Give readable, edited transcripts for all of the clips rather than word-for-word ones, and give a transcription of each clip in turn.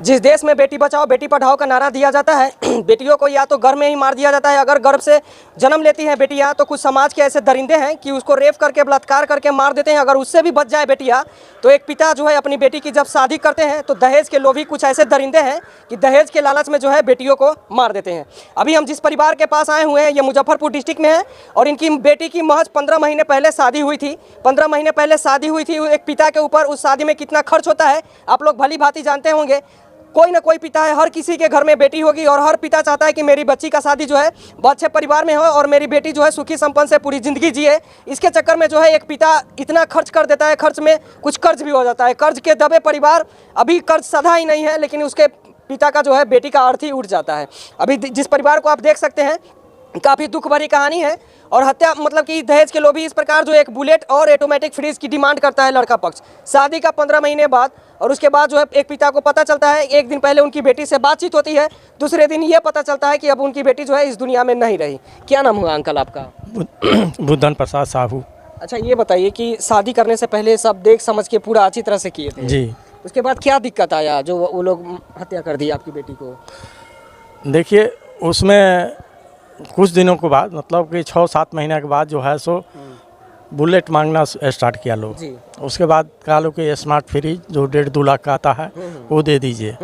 जिस देश में बेटी बचाओ बेटी पढ़ाओ का नारा दिया जाता है, बेटियों को या तो गर्भ में ही मार दिया जाता है। अगर गर्भ से जन्म लेती हैं बेटियां तो कुछ समाज के ऐसे दरिंदे हैं कि उसको रेप करके बलात्कार करके मार देते हैं। अगर उससे भी बच जाए बेटियां तो एक पिता जो है अपनी बेटी की जब शादी करते हैं तो दहेज के लोभी कुछ ऐसे दरिंदे हैं कि दहेज के लालच में जो है बेटियों को मार देते हैं। अभी हम जिस परिवार के पास आए हुए हैं ये मुजफ्फरपुर डिस्ट्रिक्ट में है और इनकी बेटी की महज 15 महीने पहले शादी हुई थी। 15 महीने पहले शादी हुई थी। एक पिता के ऊपर उस शादी में कितना खर्च होता है आप लोग भली भांति जानते होंगे। कोई ना कोई पिता है, हर किसी के घर में बेटी होगी और हर पिता चाहता है कि मेरी बच्ची का शादी जो है बहुत अच्छे परिवार में हो और मेरी बेटी जो है सुखी संपन्न से पूरी ज़िंदगी जिए। इसके चक्कर में जो है एक पिता इतना खर्च कर देता है, खर्च में कुछ कर्ज भी हो जाता है। कर्ज के दबे परिवार अभी कर्ज सधा ही नहीं है, लेकिन उसके पिता का जो है बेटी का अर्थ ही उठ जाता है। अभी जिस परिवार को आप देख सकते हैं काफ़ी दुख भरी कहानी है और हत्या मतलब कि दहेज के लोभी इस प्रकार जो एक बुलेट और ऑटोमेटिक फ्रिज की डिमांड करता है लड़का पक्ष शादी का 15 महीने बाद। और उसके बाद जो है एक पिता को पता चलता है, एक दिन पहले उनकी बेटी से बातचीत होती है, दूसरे दिन ये पता चलता है कि अब उनकी बेटी जो है इस दुनिया में नहीं रही। क्या नाम हुआ अंकल आपका? बुद्धन प्रसाद साहू। अच्छा ये बताइए कि शादी करने से पहले सब देख समझ के पूरा अच्छी तरह से किए थे जी, उसके बाद क्या दिक्कत आया जो वो लोग हत्या कर दी आपकी बेटी को? देखिए उसमें कुछ दिनों के बाद मतलब कि 6-7 महीने के बाद जो है सो बुलेट मांगना स्टार्ट किया लोग। उसके बाद कहा लो कि स्मार्ट फ्रिज जो 1.5-2 लाख का आता है वो दे दीजिए।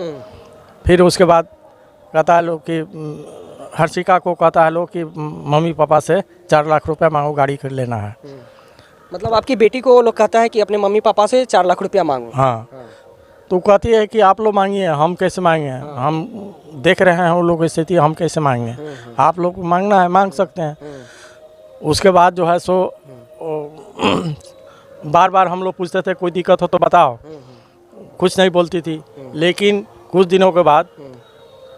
फिर उसके बाद कहता है लोग कि हर्षिका को कहता है लोग कि मम्मी पापा से 4 लाख रुपया मांगो, गाड़ी कर लेना है। मतलब आपकी बेटी को लोग कहता है कि अपने मम्मी पापा से 4 लाख रुपया मांगो। हाँ, तो कहती है कि आप लोग मांगिए, हम कैसे मांगे? हम देख रहे हैं उन लोग की स्थिति, हम कैसे मांगे? आप लोग मांगना है मांग सकते हैं। उसके बाद जो है सो बार बार हम लोग पूछते थे कोई दिक्कत हो तो बताओ, कुछ नहीं बोलती थी। लेकिन कुछ दिनों के बाद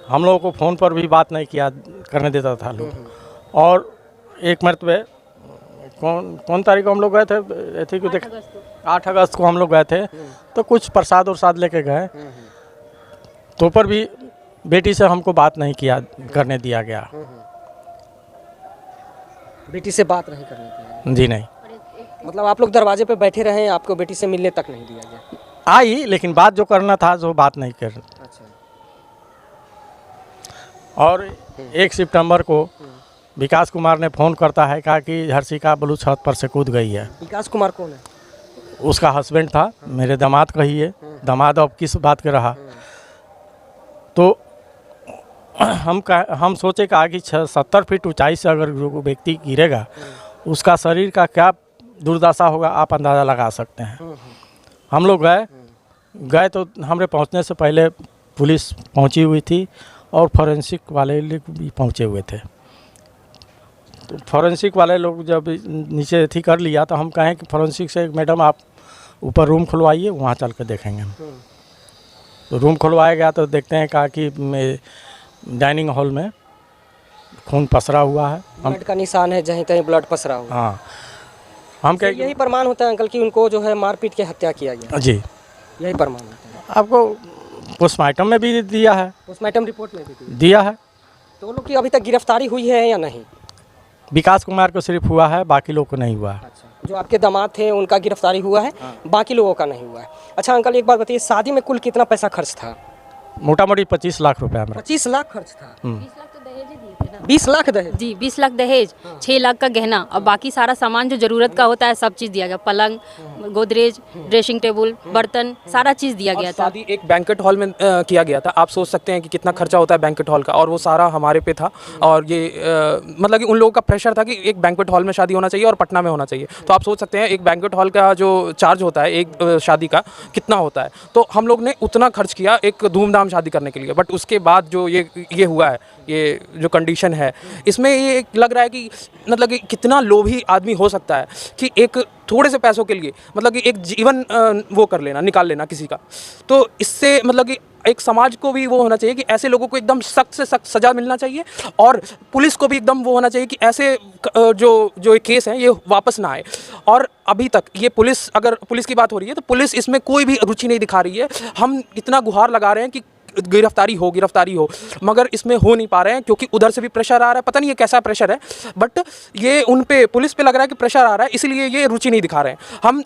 हम लोगों को फ़ोन पर भी बात नहीं किया करने देता था लोग। और एक मरतबे कौन तारीख को हम लोग गए थे, थी कि 8 अगस्त को हम लोग गए थे, तो कुछ प्रसाद उरसाद लेके गए, तो पर भी बेटी से हमको बात नहीं किया करने दिया गया। बेटी से बात नहीं करने दिया? जी नहीं। मतलब आप लोग दरवाजे पे बैठे रहे, आपको बेटी से मिलने तक नहीं दिया गया? आई, लेकिन बात जो करना था जो बात नहीं कर। अच्छा। और 1 सितंबर को विकास कुमार ने फ़ोन करता है, कहा कि हर्षिका ब्लू छत पर से कूद गई है। विकास कुमार कौन है? उसका हस्बैंड था, मेरे दामाद का ही है। दामाद अब किस बात के रहा। तो हम सोचे कि आगे 70 फीट ऊंचाई से अगर जो व्यक्ति गिरेगा उसका शरीर का क्या दुर्दशा होगा आप अंदाज़ा लगा सकते हैं। हम लोग गए तो हमारे पहुंचने से पहले पुलिस पहुंची हुई थी और फॉरेंसिक वाले लोग भी पहुंचे हुए थे। तो फॉरेंसिक वाले लोग जब नीचे थी कर लिया तो हम कहें कि फॉरेंसिक से मैडम आप ऊपर रूम खुलवाइए, वहाँ चल कर देखेंगे हम। तो रूम खुलवाया गया तो देखते हैं कहा कि डाइनिंग हॉल में खून पसरा हुआ है। ब्लड का निशान है, जहीं तहीं ब्लड पसरा हुआ। हाँ, हम तो यही प्रमाण होता है अंकल कि उनको जो है मारपीट के हत्या किया गया? जी, यही प्रमाण होता है। आपको पोस्टमार्टम में भी दिया है, पोस्टमार्टम रिपोर्ट में भी दिया है। तो वो लोग की अभी तक गिरफ्तारी हुई है या नहीं? विकास कुमार को सिर्फ हुआ है, बाकी लोग को नहीं हुआ है। अच्छा, जो आपके दामाद थे उनका गिरफ्तारी हुआ है, बाकी लोगों का नहीं हुआ है। अच्छा अंकल एक बात बताइए, शादी में कुल कितना पैसा खर्च था? मोटा मोटी 25 लाख रुपया। 25 लाख खर्च था? 20 लाख तो दहेज ही दिए थे ना। 20 लाख दहेज? जी 20 लाख दहेज, 6 लाख का गहना और बाकी सारा सामान जो जरूरत का होता है सब चीज़ दिया गया। पलंग, गोदरेज, ड्रेसिंग टेबल, बर्तन, सारा चीज़ दिया गया था। शादी एक बैंकेट हॉल में किया गया था। आप सोच सकते हैं कि कितना खर्चा होता है बैंकेट हॉल का, और वो सारा हमारे पे था। और ये मतलब कि उन लोगों का प्रेशर था कि एक बैंकेट हॉल में शादी होना चाहिए और पटना में होना चाहिए। तो आप सोच सकते हैं एक बैंकेट हॉल का जो चार्ज होता है एक शादी का कितना होता है। तो हम लोग ने उतना खर्च किया एक धूमधाम शादी करने के लिए। बट उसके बाद जो ये हुआ है, ये जो कंडीशन है, इसमें ये लग रहा है कि मतलब कि कितना लोभी आदमी हो सकता है कि एक थोड़े से पैसों के लिए मतलब कि एक जीवन वो कर लेना, निकाल लेना किसी का। तो इससे मतलब कि एक समाज को भी वो होना चाहिए कि ऐसे लोगों को एकदम सख्त से सख्त सज़ा मिलना चाहिए, और पुलिस को भी एकदम वो होना चाहिए कि ऐसे जो केस हैं ये वापस ना आए। और अभी तक ये पुलिस, अगर पुलिस की बात हो रही है तो पुलिस इसमें कोई भी रुचि नहीं दिखा रही है। हम इतना गुहार लगा रहे हैं कि गिरफ्तारी हो, मगर इसमें हो नहीं पा रहे हैं क्योंकि उधर से भी प्रेशर आ रहा है। पता नहीं ये कैसा प्रेशर है, बट ये उन पे पुलिस पे लग रहा है कि प्रेशर आ रहा है, इसलिए ये रुचि नहीं दिखा रहे हैं। हम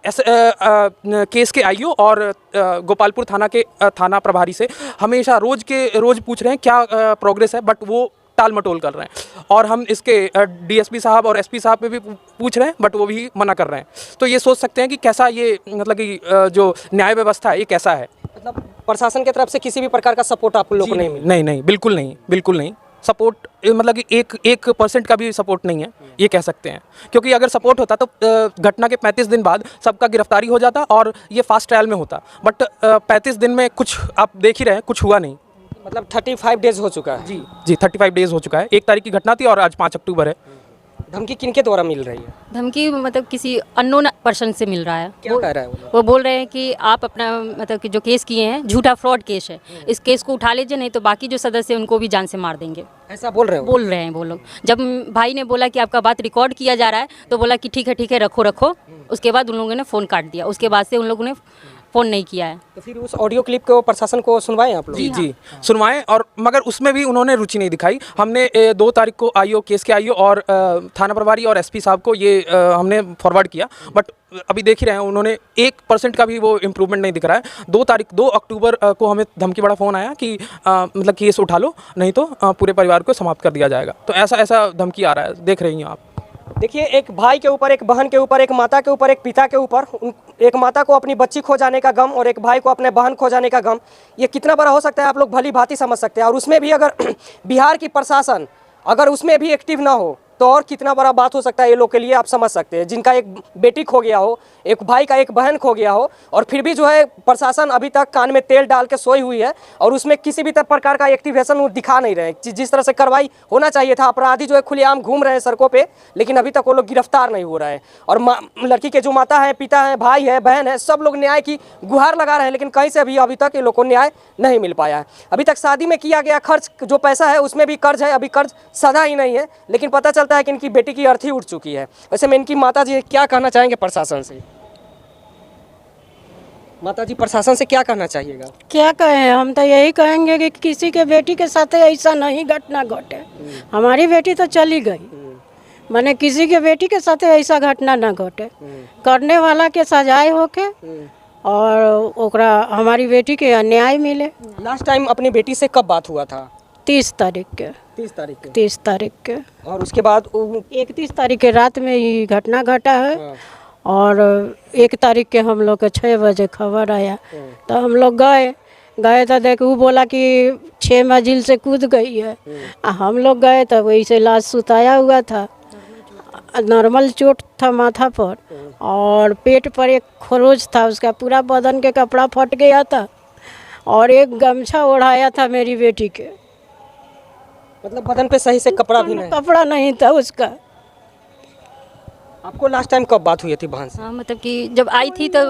केस के आईओ और गोपालपुर थाना के थाना प्रभारी से हमेशा रोज पूछ रहे हैं क्या प्रोग्रेस है, बट वो टाल मटोल कर रहे हैं। और हम इसके डीएसपी साहब और एसपी साहब पे भी पूछ रहे हैं, बट वो भी मना कर रहे हैं। तो ये सोच सकते हैं कि कैसा ये मतलब कि जो न्याय व्यवस्था है ये कैसा है। मतलब प्रशासन की तरफ से किसी भी प्रकार का सपोर्ट आप लोग को नहीं मिला? नहीं, बिल्कुल नहीं सपोर्ट, मतलब कि एक % का भी सपोर्ट नहीं है, ये कह सकते हैं। क्योंकि अगर सपोर्ट होता तो घटना के 35 दिन बाद सबका गिरफ्तारी हो जाता और ये फास्ट ट्रायल में होता, बट 35 दिन में कुछ आप देख ही रहे हैं, कुछ हुआ नहीं। मतलब 35 डेज हो चुका है। जी 35 डेज हो चुका है। 1 तारीख की घटना थी और आज 5 अक्टूबर है। धमकी किनके द्वारा मिल रही है? धमकी मतलब किसी अननोन पर्सन से मिल रहा है। क्या कह रहा है वो बोल रहे हैं कि आप अपना मतलब कि जो केस किए हैं झूठा फ्रॉड केस है, इस केस को उठा लीजिए, नहीं तो बाकी जो सदस्य हैं उनको भी जान से मार देंगे। ऐसा बोल रहे हो? बोल रहे हैं वो लोग। जब भाई ने बोला कि आपका बात रिकॉर्ड किया जा रहा है तो बोला कि ठीक है रखो। उसके बाद उन लोगों ने फ़ोन काट दिया। उसके बाद से उन लोगों ने फ़ोन नहीं किया है। तो फिर उस ऑडियो क्लिप को प्रशासन को सुनवाएं आप लोग? जी सुनवाएं, और मगर उसमें भी उन्होंने रुचि नहीं दिखाई। हमने 2 तारीख को आईओ, केस के आईओ और थाना प्रभारी और एसपी साहब को ये हमने फॉरवर्ड किया, बट अभी देख ही रहे हैं उन्होंने 1% का भी वो इम्प्रूवमेंट नहीं दिख रहा है। 2 अक्टूबर को हमें धमकी बड़ा फ़ोन आया कि मतलब केस उठा लो, नहीं तो पूरे परिवार को समाप्त कर दिया जाएगा। तो ऐसा धमकी आ रहा है, देख रही हैं आप। देखिए, एक भाई के ऊपर, एक बहन के ऊपर, एक माता के ऊपर, एक पिता के ऊपर, एक माता को अपनी बच्ची खो जाने का गम और एक भाई को अपने बहन खो जाने का गम, ये कितना बड़ा हो सकता है आप लोग भली भांति समझ सकते हैं। और उसमें भी अगर बिहार की प्रशासन अगर उसमें भी एक्टिव ना हो तो और कितना बड़ा बात हो सकता है ये लोग के लिए, आप समझ सकते हैं। जिनका एक बेटी खो गया हो, एक भाई का एक बहन खो गया हो, और फिर भी जो है प्रशासन अभी तक कान में तेल डाल के सोई हुई है और उसमें किसी भी प्रकार का एक्टिवेशन वो दिखा नहीं रहे। जिस तरह से कार्रवाई होना चाहिए था, अपराधी जो है खुलेआम घूम रहे हैं सड़कों पे, लेकिन अभी तक वो लोग गिरफ्तार नहीं हो रहे हैं। और लड़की के जो माता है, पिता है, भाई है, बहन है, सब लोग न्याय की गुहार लगा रहे हैं, लेकिन कहीं से अभी तक ये लोग को न्याय नहीं मिल पाया है। अभी तक शादी में किया गया खर्च जो पैसा है उसमें भी कर्ज है, अभी कर्ज सधा ही नहीं है, लेकिन पता चलता है कि इनकी बेटी की अर्थी उठ चुकी है। वैसे में इनकी माता जी क्या कहना चाहेंगे प्रशासन से? माता जी, प्रशासन से क्या कहना चाहिएगा? क्या कहें, हम तो यही कहेंगे कि किसी के बेटी के साथ ऐसा नहीं घटना घटे। हमारी बेटी तो चली गई, माने किसी के बेटी के साथ ऐसा घटना ना घटे। करने वाला के सजाए होके और ओकरा हमारी बेटी के अन्याय मिले। लास्ट टाइम अपनी बेटी से कब बात हुआ था? 30 तारीख के। 30 तारीख के। और उसके बाद 31 तारीख के रात में ये घटना घटा है। और 1 तारीख के हम लोग के 6 बजे खबर आया, तो हम लोग गए तो देख वो बोला कि 6 मंजिल से कूद गई है। हम लोग गए तो वही से लाश सुताया हुआ था, नॉर्मल चोट था माथा पर और पेट पर एक खरोच था, उसका पूरा बदन के कपड़ा फट गया था और एक गमछा ओढ़ाया था मेरी बेटी के। मतलब बदन पे सही से कपड़ा भी नहीं? कपड़ा नहीं था उसका। आपको लास्ट टाइम कब बात हुई थी बहन से? हाँ, मतलब कि जब आई थी तो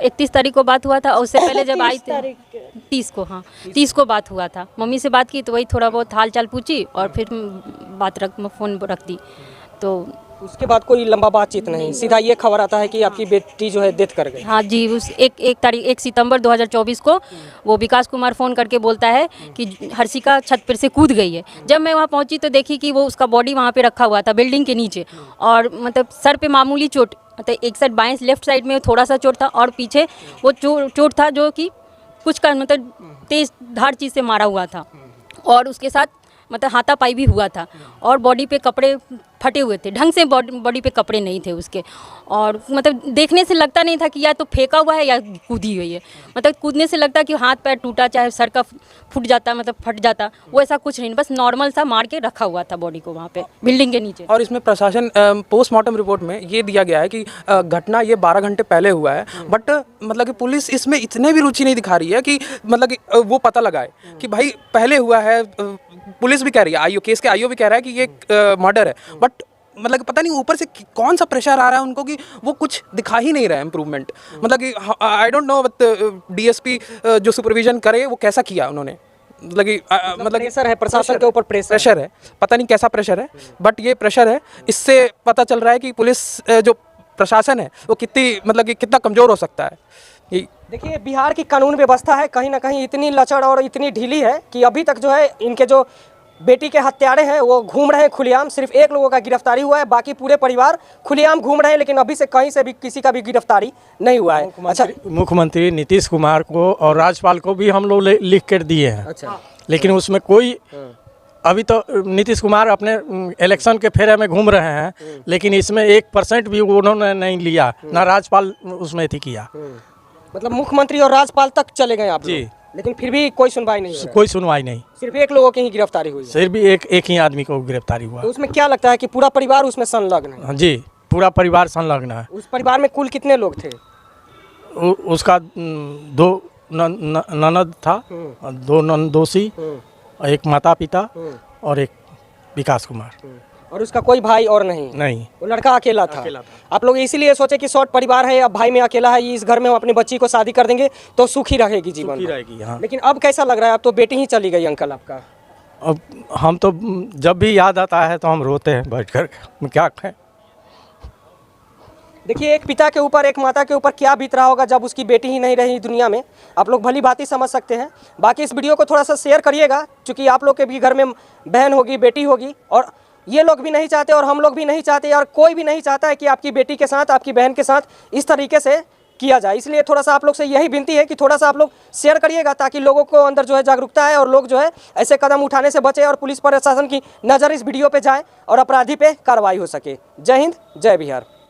31 तारीख को बात हुआ था, और उससे पहले जब आई थी 30 को बात हुआ था। मम्मी से बात की तो वही थोड़ा बहुत हाल चाल पूछी और फिर फ़ोन रख दी। तो उसके बाद कोई लंबा बातचीत नहीं, सीधा ये खबर आता है कि आपकी बेटी जो है डेथ कर गई। हाँ जी, उस 1 सितंबर 2024 को वो विकास कुमार फ़ोन करके बोलता है कि हर्षिका छत पर से कूद गई है। जब मैं वहाँ पहुँची तो देखी कि वो उसका बॉडी वहाँ पे रखा हुआ था बिल्डिंग के नीचे, और मतलब सर पे मामूली चोट, मतलब एक साइड बाएं लेफ्ट साइड में थोड़ा सा चोट था और पीछे वो चोट था जो कि कुछ का मतलब तेज़ धार चीज़ से मारा हुआ था, और उसके साथ मतलब हाथापाई भी हुआ था, और बॉडी पे कपड़े फटे हुए थे, ढंग से बॉडी पे कपड़े नहीं थे उसके, और मतलब देखने से लगता नहीं था कि या तो फेंका हुआ है या कूदी हुई है। मतलब कूदने से लगता कि हाथ पैर टूटा, चाहे सर का फूट जाता, मतलब फट जाता, वो ऐसा कुछ नहीं, बस नॉर्मल सा मार के रखा हुआ था बॉडी को वहाँ पे बिल्डिंग के नीचे। और इसमें प्रशासन पोस्टमार्टम रिपोर्ट में ये दिया गया है कि घटना ये 12 घंटे पहले हुआ है, बट मतलब कि पुलिस इसमें इतने भी रुचि नहीं दिखा रही है कि मतलब कि वो पता लगाए कि भाई पहले हुआ है। पुलिस भी कह रही है, आईओ, केस के आईओ भी कह रहा है कि ये मर्डर है, बट मतलब कि पता नहीं ऊपर से कौन सा प्रेशर आ रहा है उनको कि वो कुछ दिखा ही नहीं रहा है इम्प्रूवमेंट। मतलब कि I don't know but DSP जो सुपरविजन करे वो कैसा किया उन्होंने, मतलब कि प्रेशर है प्रशासन के ऊपर, प्रेशर है, पता नहीं कैसा प्रेशर है, बट ये प्रेशर है। इससे पता चल रहा है कि पुलिस जो प्रशासन है वो कितना कमज़ोर हो सकता है। ये देखिए, बिहार की कानून व्यवस्था है कहीं ना कहीं इतनी लचड़ और इतनी ढीली है कि अभी तक जो है इनके जो बेटी के हत्यारे हैं वो घूम रहे हैं खुलेआम। सिर्फ एक लोगों का गिरफ्तारी हुआ है, बाकी पूरे परिवार खुलेआम घूम रहे हैं, लेकिन अभी से कहीं से भी किसी का भी गिरफ्तारी नहीं हुआ है। अच्छा, मुख्यमंत्री नीतीश कुमार को और राज्यपाल को भी हम लोग लिख कर दिए हैं। अच्छा, लेकिन उसमें कोई अभी तो नीतीश कुमार अपने इलेक्शन के फेरे में घूम रहे हैं, लेकिन इसमें 1% भी उन्होंने नहीं लिया, ना राज्यपाल उसमें थी किया। मतलब मुख्यमंत्री और राज्यपाल तक चले गए आप जी। लोग, लेकिन फिर भी कोई सुनवाई नहीं हुई। कोई सुनवाई नहीं, सिर्फ एक लोगों की ही गिरफ्तारी हुई है। सिर्फ भी एक ही आदमी को गिरफ्तारी हुआ। तो उसमें क्या लगता है कि पूरा परिवार उसमें संलग्न है? हाँ जी, पूरा परिवार संलग्न है। उस परिवार में कुल कितने लोग थे? उसका 2 ननद था, 2 नंदोसी, एक माता पिता और एक विकास कुमार। और उसका कोई भाई और नहीं? नहीं, वो लड़का अकेला था। आप लोग इसीलिए सोचे कि शॉर्ट परिवार है, अब भाई में अकेला है, इस घर में हम अपनी बच्ची को शादी कर देंगे तो सुखी रहेगी जीवन सुखी भर। रहेगी। हाँ, लेकिन अब कैसा लग रहा है? अब तो बेटी ही चली गई अंकल आपका। अब हम तो जब भी याद आता है तो हम रोते हैं बैठकर, क्या कहें। देखिए, एक पिता के ऊपर, एक माता के ऊपर क्या बीत रहा होगा जब उसकी बेटी ही नहीं रही दुनिया में। आप लोग भली बात ही समझ सकते हैं। बाकी इस वीडियो को थोड़ा सा शेयर करिएगा, क्योंकि आप लोग के भी घर में बहन होगी, बेटी होगी, और ये लोग भी नहीं चाहते और हम लोग भी नहीं चाहते, और कोई भी नहीं चाहता है कि आपकी बेटी के साथ, आपकी बहन के साथ इस तरीके से किया जाए। इसलिए थोड़ा सा आप लोग से यही विनती है कि थोड़ा सा आप लोग शेयर करिएगा, ताकि लोगों को अंदर जो है जागरूकता है और लोग जो है ऐसे कदम उठाने से बचे और पुलिस प्रशासन की नज़र इस वीडियो पे जाए और अपराधी पे कार्रवाई हो सके। जय हिंद, जय बिहार।